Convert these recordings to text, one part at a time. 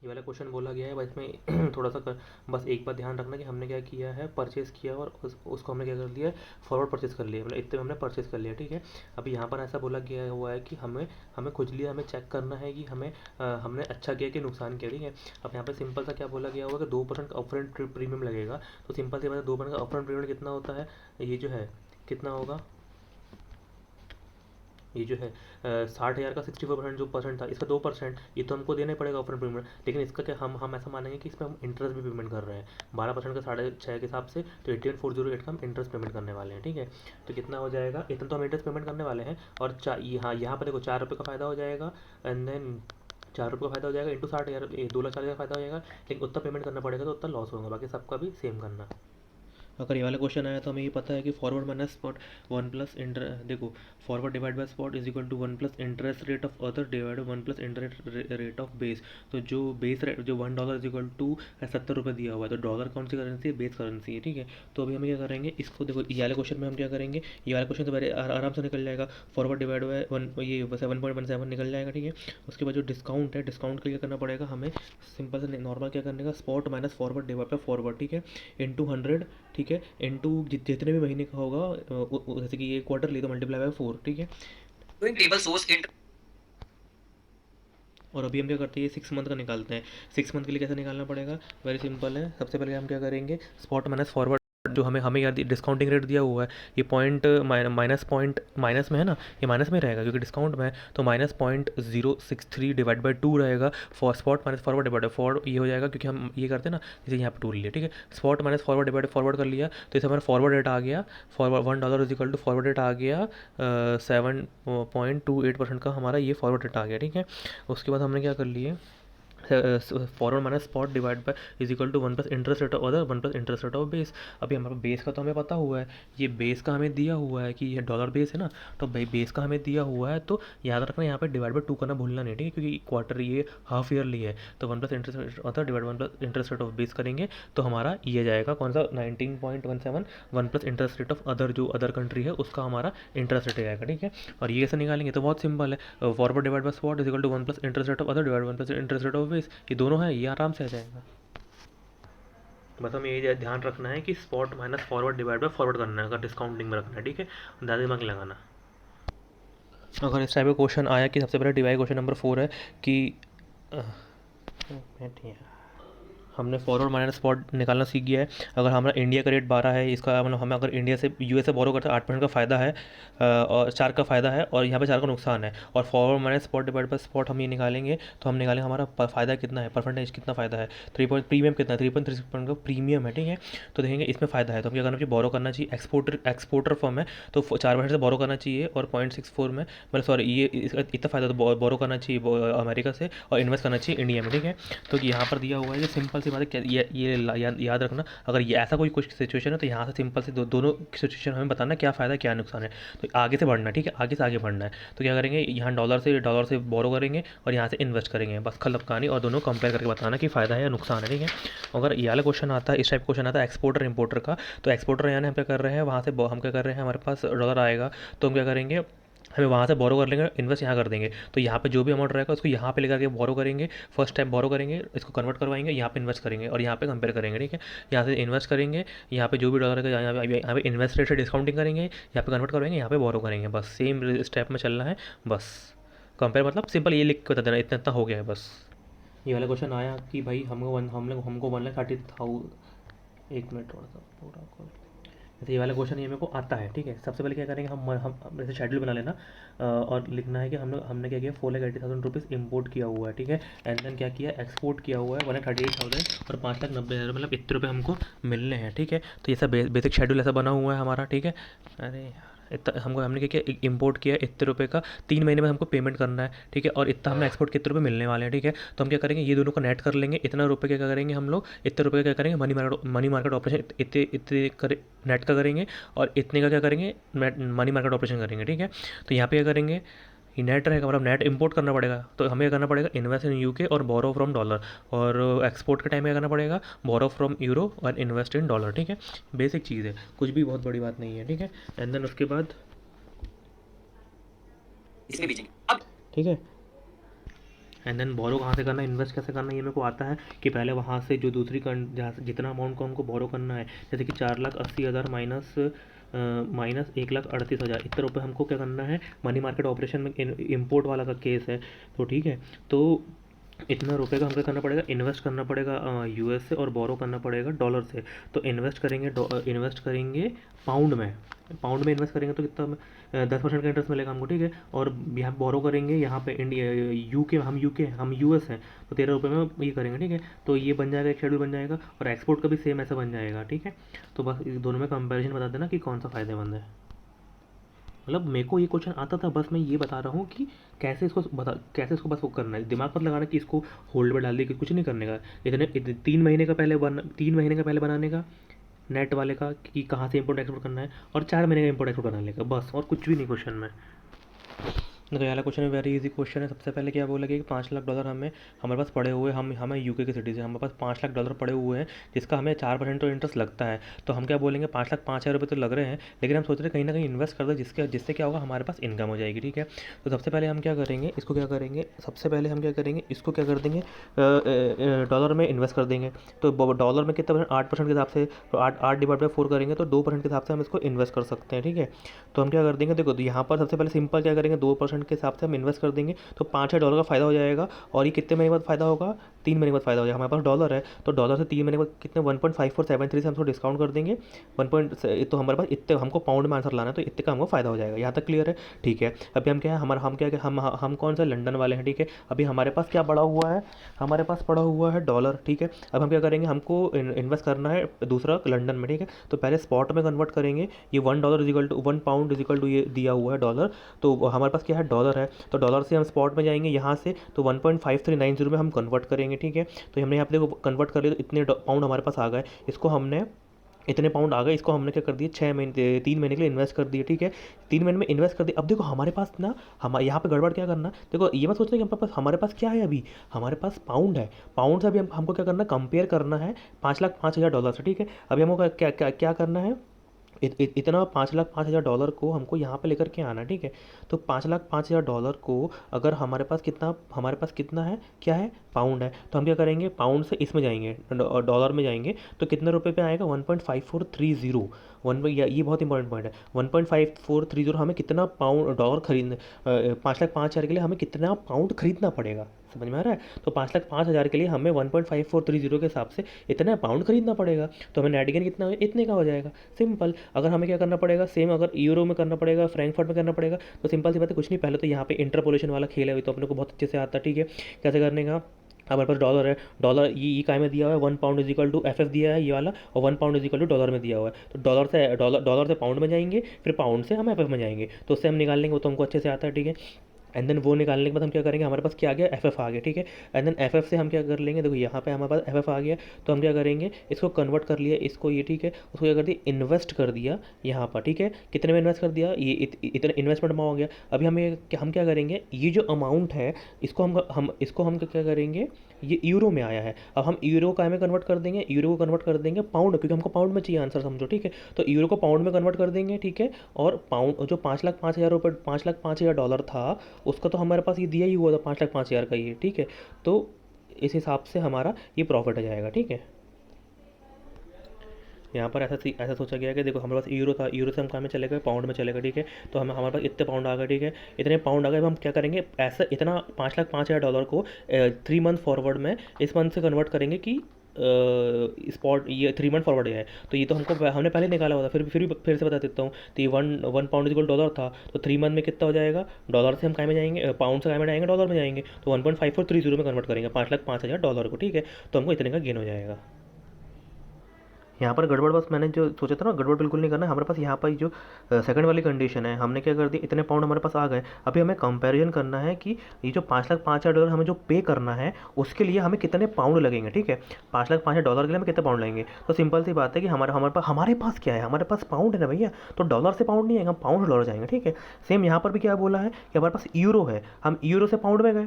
ये वाला क्वेश्चन बोला गया है, बस इसमें थोड़ा सा बस एक बात ध्यान रखना कि हमने क्या किया है, परचेज़ किया और उसको हमने क्या कर दिया है, फॉरवर्ड परचेज़ कर लिया, मतलब इतने में हमने परचेज़ कर लिया, ठीक है। अभी यहाँ पर ऐसा बोला गया हुआ है कि हमें हमें खुजली हमें चेक करना है कि हमने अच्छा किया कि नुकसान किया, ठीक है। अब यहाँ पे सिंपल सा क्या बोला गया हुआ है कि 2% का अपफ्रंट प्रीमियम लगेगा। तो सिंपल सी बात है, 2% का अपफ्रंट प्रीमियम कितना होता है, ये जो है कितना होगा, ये जो है 60,000 का 64% जो परसेंट था, इसका 2%, ये तो हमको देना ही पड़ेगा ऑफर पेमेंट। लेकिन इसका क्या, हम ऐसा मानेंगे कि इसमें हम इंटरेस्ट भी पेमेंट कर रहे हैं 12% का 6.5 के हिसाब से, तो 88,408 का हम इंटरेस्ट पेमेंट करने वाले हैं, ठीक है। तो कितना हो जाएगा, इतना तो हम इंटरेस्ट पेमेंट करने वाले हैं। और यहाँ पर देखो 4 रुपये का फ़ायदा हो जाएगा, एंड देन 4 रुपये का फ़ायदा हो जाएगा इंटू 60,000, 2,40,000 का फ़ायदा हो जाएगा। लेकिन उतना पेमेंट करना पड़ेगा तो उतना लॉस होगा, बाकी सबका भी सेम करना। अगर ये वाला क्वेश्चन आया तो हमें ये पता है कि forward minus spot one plus inter, देखो forward divide by spot is equal to one plus interest rate of other divide one plus interest rate of base. तो जो बेस रेट जो $1 इज इक्वल टू 70 रुपये दिया हुआ है, तो dollar कौन सी करेंसी है, बेस करेंसी है, ठीक है। तो अभी हम क्या करेंगे, इसको देखो ये वाले क्वेश्चन में हम क्या करेंगे, ये वाला क्वेश्चन तो बड़े आराम से निकल जाएगा। फॉरवर्ड डिवाइड बाय वन, ये 7.17 निकल जाएगा, ठीक है। उसके बाद जो डिस्काउंट है, डिस्काउंट के लिए करना पड़ेगा हमें, सिंपल से नॉर्मल क्या करने का, spot minus forward divide bye forward, ठीक है, इंटू 100, ठीक है, इंटू जितने भी महीने का होगा, जैसे कि ये क्वार्टरली तो मल्टीप्लाई बाय 4, ठीक है। Doing table source inter. और अभी हम क्या करते हैं, ये 6 मंथ का निकालते हैं। 6 मंथ के लिए कैसे निकालना पड़ेगा, वेरी सिंपल है। सबसे पहले हम क्या करेंगे, स्पॉट माइनस फॉरवर्ड, जो हमें हमें यार डिस्काउंटिंग रेट दिया हुआ है, ये पॉइंट माइनस में है ना, ये माइनस में रहेगा क्योंकि डिस्काउंट में है, तो -0.063 डिवाइड बाई 2 रहेगा। For spot minus forward divide forward ये हो जाएगा, क्योंकि हम ये करते हैं ना, जैसे यहाँ पे टू लिया, ठीक है। Spot minus forward divide forward कर लिया, तो इसे हमारा फॉरवर्ड रेट आ गया, forward $1 is equal to forward rate आ गया 7.28% का हमारा ये फॉरवर्ड रेट आ गया, ठीक है। उसके बाद हमने क्या कर लिए, forward minus spot divide by is equal to one plus interest rate of other one plus interest rate of base. अभी हमारे बेस का तो हमें पता हुआ है, ये बेस का हमें दिया हुआ है कि ये डॉलर बेस है ना, तो भाई बेस का हमें दिया हुआ है, तो याद रखना यहाँ पे डिवाइड बाय 2 करना भूलना नहीं, ठीक है, क्योंकि क्वार्टर ये हाफ ईयरली है। तो one plus interest other divide one plus interest rate of base करेंगे, तो हमारा ये जाएगा कौन सा, 19.17 one plus interest rate of other, जो अदर कंट्री है उसका हमारा इंटरेस्ट रेट आएगा, ठीक है। और ये कैसे निकालेंगे, तो बहुत सिंपल है, forward divide by spot is equal to one plus interest rate of other divide one plus interest rate of base, ये दोनों है, ये आराम से आ जाएगा। बस हमें ये ध्यान रखना है कि spot minus forward divide bye forward करना है, अगर डिस्काउंटिंग में रखना है, ठीक है, ज़्यादा दिमाग नहीं लगाना। अगर इस टाइप का क्वेश्चन आया कि सबसे पहले डिवाइड क्वेश्चन नंबर 4 है कि अ, बैठिए, हमने फॉरवर्ड माइनस स्पॉट निकालना सीख गया है। अगर हमारा इंडिया का रेट 12 है, इसका मतलब हमें अगर इंडिया से यूएस से बोरो करते हैं, 8% का फ़ायदा है, और 4 का फ़ायदा है, और यहाँ पे 4 का नुकसान है। और forward minus spot divide by spot हम ये निकालेंगे, तो हम निकालेंगे हमारा फ़ायदा कितना है, परसेंटेज कितना फ़ायदा है, 3 प्रीमियम कितना है, 3.36 का प्रीमियम है, ठीक है। तो देखेंगे इसमें फ़ायदा है, तो हम क्या करना चाहिए, बोरो करना चाहिए, एक्सपोर्टर फर्म है, तो 4% से बोरो करना चाहिए, और 0.64 में, मतलब सॉरी ये इसका इतना फ़ायदा, तो बोरो करना चाहिए अमेरिका से, और इन्वेस्ट करना चाहिए इंडिया में, ठीक है। तो यहाँ पर दिया हुआ है कि सिंपल सी बात है, ये याद रखना, अगर ये ऐसा कोई कुछ सिचुएशन है, तो यहाँ से सिंपल से दोनों सिचुएशन हमें बताना क्या फ़ायदा क्या नुकसान है, तो आगे से बढ़ना है, ठीक है, आगे से आगे बढ़ना है। तो क्या करेंगे, यहाँ डॉलर से बोरो करेंगे, और यहाँ से इन्वेस्ट करेंगे, बस खल कहानी, और दोनों कंपेयर करके बताना कि फ़ायदा है या नुकसान है, ठीक है। अगर ये वाला क्वेश्चन आता है, इस टाइप क्वेश्चन आता है एक्सपोर्टर इंपोर्टर का, तो एक्सपोर्टर यानी हम क्या कर रहे हैं, वहाँ से हम क्या कर रहे हैं, हमारे पास डॉलर आएगा, तो हम क्या करेंगे, हमें वहाँ से बोरो कर लेंगे, इन्वेस्ट यहाँ कर देंगे, तो यहाँ पे जो भी अमाउंट रहेगा उसको यहाँ पे लेकर के बोरो करेंगे, फर्स्ट टाइम बोरो करेंगे, इसको कन्वर्ट करवाएंगे, यहाँ पे इन्वेस्ट करेंगे, और यहाँ पे कंपेयर करेंगे, ठीक है। यहाँ से इन्वेस्ट करेंगे, यहाँ पे जो भी डॉलर है, यहाँ पे इन्वेस्ट रेट से डिस्काउंटिंग करेंगे, यहाँ पे कन्वर्ट करवाएंगे, यहाँ पे बोरो करेंगे, बस सेम स्टेप में चलना है, बस। कंपेयर मतलब सिंपल ये लिख के बता देना, इतना इतना हो गया है बस। ये वाला क्वेश्चन आया कि भाई हमको 1,30,000, एक मिनट थोड़ा सा पूरा कॉल, जैसे ये वाला क्वेश्चन ये मेरे को आता है, ठीक है। सबसे पहले क्या करेंगे, हम जैसे शेड्यूल बना लेना, और लिखना है कि हमने हमने क्या किया, 4,80,000 रुपीज़ इम्पोर्ट किया हुआ है, ठीक है। एंड देन क्या किया, एक्सपोर्ट किया हुआ है 1,38,000, और 5,90,000, मतलब इतने रुपये हमको मिलने हैं, ठीक है। तो ये सब बेसिक शेड्यूल ऐसा बना हुआ है हमारा, ठीक है। अरे यार, इतना हमको हमने क्या किया, इम्पोर्ट किया इतने रुपये का, 3 महीने में हमको पेमेंट करना है, ठीक है। और इतना हमें एक्सपोर्ट कितने रुपये मिलने वाले हैं, ठीक है। तो हम क्या करेंगे, ये दोनों को नेट कर लेंगे, इतना रुपये क्या करेंगे हम लोग, इतने रुपये क्या करेंगे, मनी मार्केट ऑपरेशन इतने इतने करे नेट का करेंगे, और इतने का क्या करेंगे, मनी मार्केट ऑपरेशन करेंगे, ठीक है। तो यहाँ पे क्या करेंगे, ये नेट रहेगा, मतलब नेट इंपोर्ट करना पड़ेगा, तो हमें क्या करना पड़ेगा, इन्वेस्ट इन यूके और बोरो फ्रॉम डॉलर, और एक्सपोर्ट के टाइम में क्या करना पड़ेगा, बोरो फ्रॉम यूरो और इन्वेस्ट इन डॉलर, ठीक है। बेसिक चीज़ है, कुछ भी बहुत बड़ी बात नहीं है, ठीक है। एंड देन उसके बाद, इसमें भेजेंगे अब। ठीक है, एंड देन बोरो कहाँ से करना है, इन्वेस्ट कैसे करना है, ये मेरे को आता है कि पहले वहाँ से जो दूसरी जहाँ से जितना अमाउंट को हमको बोरो करना है, जैसे कि 4,80,000 माइनस 1,38,000 इतने रुपये हमको क्या करना है, मनी मार्केट ऑपरेशन में इम्पोर्ट वाला का केस है। तो ठीक है, तो इतना रुपए का हमको करना पड़ेगा, इन्वेस्ट करना पड़ेगा यूएस से, और बोरो करना पड़ेगा डॉलर से। तो इन्वेस्ट करेंगे पाउंड में इन्वेस्ट करेंगे तो कितना 10% का इंटरेस्ट मिलेगा हमको, ठीक है। और यहाँ बोरो करेंगे, यहाँ पे इंडिया यूके हम यूएस हैं, तो 13 रुपये में ये करेंगे, ठीक है। तो ये बन जाएगा, एक शेड्यूल बन जाएगा, और एक्सपोर्ट का भी सेम ऐसा बन जाएगा, ठीक है। तो बस इस दोनों में कंपैरिजन बता देना कि कौन सा फ़ायदेमंद है। मतलब मेरे को ये क्वेश्चन आता था, बस मैं ये बता रहा हूँ कि कैसे इसको बस वो करना है, दिमाग मत लगाना कि इसको होल्ड पे डाल दिया, कि कुछ नहीं करने का। 3 महीने का पहले बनाने का नेट वाले का, कि कहाँ से इम्पोर्ट एक्सपोर्ट करना है, और 4 महीने का इम्पोर्ट एक्सपोर्ट बनाने का, बस और कुछ भी नहीं क्वेश्चन में। तो ये वाला क्वेश्चन है, वेरी इजी क्वेश्चन है। सबसे पहले क्या बोला कि $5 लाख हमें हमारे पास पड़े हुए, हम हमें यूके के सिटीजन, हमारे पास $5 लाख पड़े हुए हैं, जिसका हमें 4% तो इंटरेस्ट लगता है। तो हम क्या बोलेंगे, 5,05,000 रुपये तो लग रहे हैं, लेकिन हम सोच रहे हैं कहीं ना कहीं इन्वेस्ट कर दे, जिससे क्या होगा, हमारे पास इनकम हो जाएगी, ठीक है। तो सबसे पहले हम क्या करेंगे, इसको क्या कर देंगे, डॉलर में इन्वेस्ट कर देंगे। तो डॉलर में कितना परसेंट, 8% के हिसाब से, तो 8/4 करेंगे तो 2% के हिसाब से हम इसको इन्वेस्ट कर सकते हैं, ठीक है। तो हम क्या कर देंगे, देखो, तो यहाँ पर सबसे पहले सिंपल क्या करेंगे, 2% के हिसाब से हम इन्वेस्ट कर देंगे, तो $5,000 का फ़ायदा हो जाएगा। और ये कितने महीने बाद फ़ायदा होगा, 3 महीने बाद फ़ायदा हो जाएगा। हमारे पास डॉलर है, तो डॉलर से 3 महीने बाद कितने 1.5473 से हमको डिस्काउंट कर देंगे 1 तो हमारे पास इतने, हमको पाउंड में आंसर लाना है, तो इतने का हमको फ़ायदा हो जाएगा। यहाँ तक क्लियर है, ठीक है। अभी हम क्या है, हम क्या हम कौन सा लंदन वाले हैं, ठीक है। अभी हमारे पास क्या पड़ा हुआ है, हमारे पास पड़ा हुआ है डॉलर, ठीक है। अब हम क्या करेंगे, हमको इन्वेस्ट करना है दूसरा लंदन में, ठीक है। तो पहले स्पॉट में कन्वर्ट करेंगे, ये $1 ये दिया हुआ है डॉलर। तो हमारे पास क्या है, डॉलर है, तो डॉलर से हम स्पॉट में जाएंगे, यहाँ से तो 1.5390 में हम कन्वर्ट करेंगे, ठीक है। तो हमने यहाँ पे देखो कन्वर्ट कर लिया, तो इतने पाउंड हमारे पास आ गए। इतने पाउंड आ गए, इसको हमने क्या कर दिया, 3 महीने के लिए इन्वेस्ट कर दिए, ठीक है। 3 महीने में इन्वेस्ट कर दिया। अब देखो हमारे पास ना, हम यहाँ पे गड़बड़ क्या करना, देखो ये मत सोचना कि हमारे पास क्या है, अभी हमारे पास पाउंड है। पाउंड से अभी हमको क्या करना, कंपेयर करना है $5,05,000 से, ठीक है। अभी हमको क्या करना है, इतना $5,05,000 को हमको यहाँ पे लेकर के आना, ठीक है। तो $5,05,000 को अगर हमारे पास कितना है, क्या है, पाउंड है, तो हम क्या करेंगे, पाउंड से इसमें जाएंगे, डॉलर में जाएंगे, तो कितने रुपए पे आएगा, 1.5430। ये बहुत इंपॉर्टेंट पॉइंट है। 1.5430 हमें कितना पाउंड डॉलर खरीदने, 5,05,000 के लिए हमें कितना पाउंड खरीदना पड़ेगा, समझ में आ रहा है। तो 5,05,000 के लिए हमें 1.5430 के हिसाब से इतना पाउंड खरीदना पड़ेगा। तो हमें नेट गेन कितना, इतने का हो जाएगा, सिंपल। अगर हमें क्या करना पड़ेगा, सेम अगर यूरो में करना पड़ेगा, फ्रैंकफर्ट में करना पड़ेगा, तो सिंपल सी बात है, कुछ नहीं, पहले तो यहाँ पे इंटरपोलेशन वाला खेल है, तो अपने को बहुत अच्छे से आता है, ठीक है। कैसे करने का, हमारे पास डॉलर है, डॉलर ये काय में दिया हुआ है, 1 pound is equal to FF दिया है ये वाला, और 1 pound is equal to dollar में दिया हुआ है। तो डॉलर से पाउंड में जाएंगे, फिर पाउंड से हम FF में जाएंगे, तो उससे हम निकाल लेंगे, वो तो हमको अच्छे से आता है, ठीक है। एंड देन वो निकालने के बाद हम क्या करेंगे, हमारे पास क्या आ गया, FF आ गया, ठीक है। एंड देन FF से हम क्या कर लेंगे, देखो यहाँ पे हमारे पास FF आ गया, तो हम क्या करेंगे, इसको कन्वर्ट कर लिया, इसको ये, ठीक है, उसको क्या कर दिया, इन्वेस्ट कर दिया यहाँ पर, ठीक है। कितने में इन्वेस्ट कर दिया, ये इतना इन्वेस्टमेंट अमाउंट हो गया। अभी हम क्या करेंगे, ये जो अमाउंट है, इसको हम क्या करेंगे, ये यूरो में आया है, अब हम यूरो का में कन्वर्ट कर देंगे, यूरो को कन्वर्ट कर देंगे पाउंड, क्योंकि हमको पाउंड में चाहिए आंसर, समझो, ठीक है। तो यूरो को पाउंड में कन्वर्ट कर देंगे, ठीक है। और पाउंड जो 5,05,000 रुपये, $5,05,000 था, उसका तो हमारे पास ये दिया ही हुआ था 5,05,000 का ये, ठीक है। तो इस हिसाब से हमारा ये प्रॉफिट आ जाएगा, ठीक है। यहाँ पर ऐसा सोचा गया कि देखो हमारे पास यूरो था, यूरो से हम कहाँ में चले गए, पाउंड में चले गए, ठीक है। तो हमारे पास इतने पाउंड आ गए, ठीक है। इतने पाउंड आ गए, अब हम क्या करेंगे, ऐसा इतना $5,05,000 को 3 मंथ फॉरवर्ड में इस मंथ से कन्वर्ट करेंगे कि स्पॉट, ये 3 मंथ फॉरवर्ड है, तो ये तो हमने पहले निकाला हुआ था, फिर से बता देता हूँ। तो ये वन पाउंड इक्वल डॉलर था, तो 3 मंथ में कितना हो जाएगा, डॉलर से हम काय में जाएंगे, पाउंड से काय में जाएंगे, डॉलर में जाएंगे, तो 1.5430 में कन्वर्ट करेंगे $5,05,000 को, ठीक है। तो हमको इतने का गेन हो जाएगा। यहाँ पर गड़बड़ बस मैंने जो सोचा था ना, गड़बड़ बिल्कुल नहीं करना है। हमारे पास यहाँ पर जो सेकंड वाली कंडीशन है, हमने क्या कर दी, इतने पाउंड हमारे पास आ गए। अभी हमें कंपैरिजन करना है कि ये जो $5,05,000 हमें जो पे करना है, उसके लिए हमें कितने पाउंड लगेंगे, ठीक है। $5,05,000 के लिए हमें कितने पाउंड लगेंगे, तो सिंपल सी बात है कि हमारे पास क्या है, हमारे पास पाउंड है ना भैया, तो डॉलर से पाउंड नहीं आएगा, हम पाउंड से डॉलर जाएंगे, ठीक है। सेम यहाँ पर भी क्या बोला है कि हमारे पास यूरो है, हम यूरो से पाउंड में गए,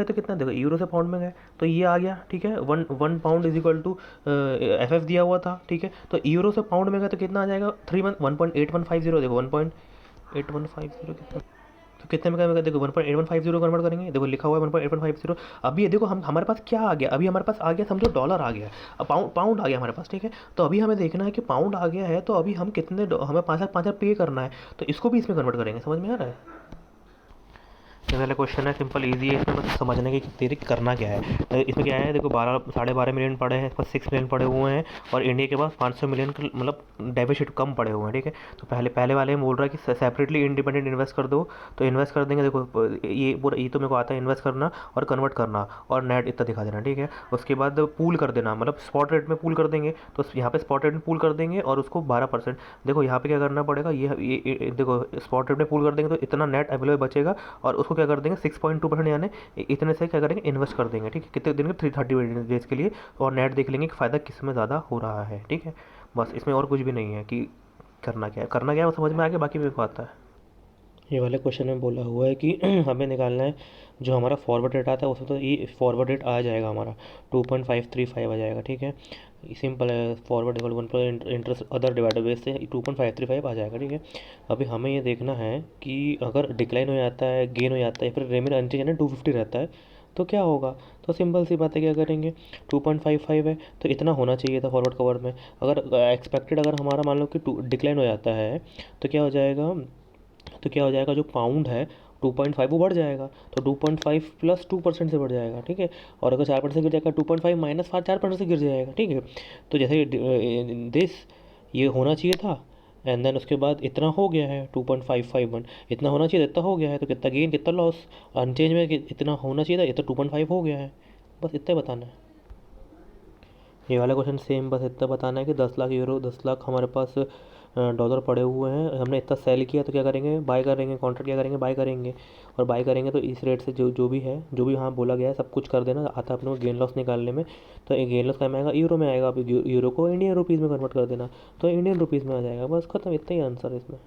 तो कितना, देखो यूरो से पाउंड में गए, तो ये आ गया, ठीक है। One pound is equal to FF दिया हुआ था, ठीक है। तो यूरो से पाउंड में गए तो कितना आ जाएगा, 1.8150, देखो 1.8150 कितना, तो कितने में करेंगे, देखो 1.8150 कन्वर्ट करेंगे, देखो लिखा हुआ है 1.8150। अभी ये देखो हम हमारे पास क्या आ गया, अभी हमारे पास आ गया समझो डॉलर आ गया, अब पाउंड आ गया हमारे पास, ठीक है। तो अभी हमें देखना है कि पाउंड आ गया है, तो अभी हम कितने हमें 5,000 पे करना है, तो इसको भी इसमें कन्वर्ट करेंगे, समझ में आ रहा है। ये वाला क्वेश्चन है, सिंपल इजी है, इसमें मतलब समझने की तेरे करना क्या है। इसमें क्या है, देखो 12.5 मिलियन पड़े हैं, इस पर 6 मिलियन पड़े हुए हैं, और इंडिया के पास 500 मिलियन मतलब डेफिसिट कम पड़े हुए हैं, ठीक है। तो पहले पहले वाले में बोल रहा है कि सेपरेटली इंडिपेंडेंट इन्वेस्ट कर दो, तो इन्वेस्ट कर देंगे, देखो ये पूरा ये तो मेरे को आता है इन्वेस्ट करना और कन्वर्ट करना, और नेट इतना दिखा देना, ठीक है। उसके बाद पूल कर देना, मतलब स्पॉट रेट में पूल कर देंगे, तो यहाँ पे स्पॉट रेट में पूल कर देंगे और उसको 12%। देखो यहाँ पे क्या करना पड़ेगा, देखो स्पॉट रेट में पूल कर देंगे तो इतना नेट अवेलेबल बचेगा, और उसको क्या कर देंगे 6.2% यानी इतने से क्या करेंगे इन्वेस्ट कर देंगे, ठीक है। कितने दिन के 330 डेज के लिए, और नेट देख लेंगे कि फ़ायदा किस में ज़्यादा हो रहा है, ठीक है। बस इसमें और कुछ भी नहीं है कि करना क्या है, वो समझ में आ गया, बाकी मेरे को आता है। ये वाले क्वेश्चन में बोला हुआ है कि हमें निकालना है जो हमारा फॉरवर्ड रेट आता है, उसमें तो ये फॉरवर्ड रेट आ जाएगा हमारा 2.535 आ जाएगा, ठीक है। सिंपल है, forward equal 1 interest other divided base से 2.535 आ जाएगा, ठीक है। अभी हमें ये देखना है कि अगर डिक्लाइन हो जाता है, गेन हो जाता है, फिर रेमेन अनचेंज यानी 250 रहता है, तो क्या होगा। तो सिंपल सी बात है, क्या करेंगे, 2.55 है तो इतना होना चाहिए था फॉरवर्ड कवर में। अगर एक्सपेक्टेड अगर हमारा मान लो कि डिक्लाइन हो जाता है, तो क्या हो जाएगा, जो पाउंड है 2.5 वो बढ़ जाएगा, तो 2.5 प्लस 2% से बढ़ जाएगा, ठीक है। और अगर 4% से गिर जाएगा 2.5 माइनस 4% से गिर जाएगा, ठीक है। तो जैसे दिस ये होना चाहिए था, एंड देन उसके बाद इतना हो गया है 2.551, इतना होना चाहिए था, इतना हो गया है, तो कितना गेन कितना लॉस, अनचेंज में इतना होना चाहिए था, इतना 2.5 हो गया है, बस इतना ही बताना है। ये वाला क्वेश्चन सेम, बस इतना बताना है कि 10 लाख यूरो, 10 लाख हमारे पास डॉलर पड़े हुए हैं, हमने इतना सेल किया, तो क्या करेंगे, बाय करेंगे, कॉन्ट्रैक्ट क्या करेंगे, बाय करेंगे। और बाय करेंगे तो इस रेट से जो जो भी है, जो भी यहाँ बोला गया है सब कुछ कर देना, आता है अपने को गेन लॉस निकालने में। तो ये गेन लॉस का में आएगा, यूरो में आएगा, अब यूरो को इंडियन रुपीज़ में कन्वर्ट कर देना, तो इंडियन रुपीज़ में आ जाएगा, बस खत्म, इतना ही आंसर है इसमें।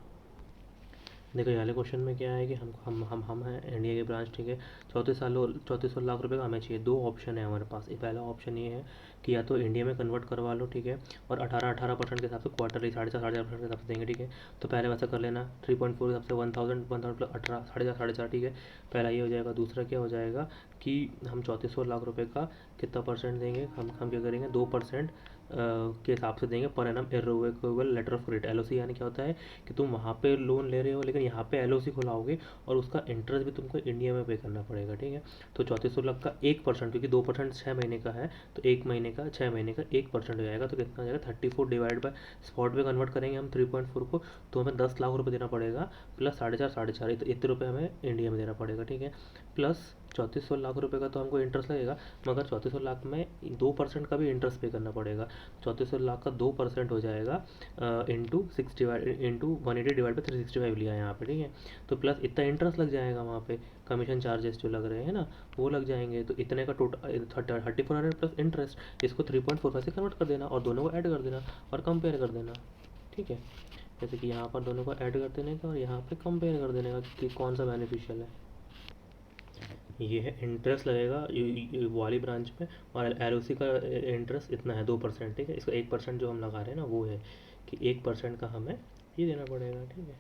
देखो ये वाले क्वेश्चन में क्या है कि हम हैं इंडिया के ब्रांच, ठीक है। 34 लाख रुपए का हमें चाहिए, दो ऑप्शन है हमारे पास। पहला ऑप्शन ये है कि या तो इंडिया में कन्वर्ट करवा लो, ठीक है, और 18% के हिसाब से क्वार्टरली 4.5% के हिसाब से देंगे, ठीक है। तो पहले वैसा कर लेना, 3.4 के हिसाब से 1000 प्लस 18 4.5, ठीक है। पहला ये हो जाएगा। दूसरा क्या हो जाएगा कि हम 3400 लाख रुपए का कितना परसेंट देंगे, हम क्या करेंगे 2% के हिसाब से देंगे पर एनम irrevocable letter of credit, LOC. यानी क्या होता है कि तुम वहाँ पे लोन ले रहे हो, लेकिन यहाँ पे एलओसी खुलाओगे और उसका इंटरेस्ट भी तुमको इंडिया में पे करना पड़ेगा, ठीक है। तो 3400 लाख का 1%, क्योंकि 2% 6 महीने का है, तो 1 महीने का 6 महीने का 1% हो जाएगा, तो कितना हो जाएगा 34 डिवाइड बाय स्पॉट में कन्वर्ट करेंगे हम 3.4 को, तो हमें 10 लाख रुपये देना पड़ेगा, प्लस 4.5 इतने रुपये हमें इंडिया में देना पड़ेगा, ठीक है। प्लस 3400 लाख रुपये का तो हमको इंटरेस्ट लगेगा, मगर 3400 लाख में 2% का भी इंटरेस्ट पे करना पड़ेगा। 3400 लाख का 2% हो जाएगा इंटू 180 डिवाइड बाई 365 लिया है यहाँ पे, ठीक है। तो प्लस इतना इंटरेस्ट लग जाएगा वहाँ पे, कमीशन चार्जेस जो लग रहे हैं ना वो लग जाएंगे, तो इतने का टोटल 3400 प्लस इंटरेस्ट, इसको 3.45 से कन्वर्ट कर देना और दोनों को ऐड कर देना और कंपेयर कर देना, ठीक है। जैसे कि यहाँ पर दोनों को ऐड कर देने का और यहाँ पे कंपेयर कर देने का कि कौन सा बेनिफिशियल है। ये है इंटरेस्ट लगेगा वाली ब्रांच में, और एल का इंटरेस्ट इतना है 2%, ठीक है। इसका 1% जो हम लगा रहे हैं ना वो है कि 1% का हमें ये देना पड़ेगा, ठीक है।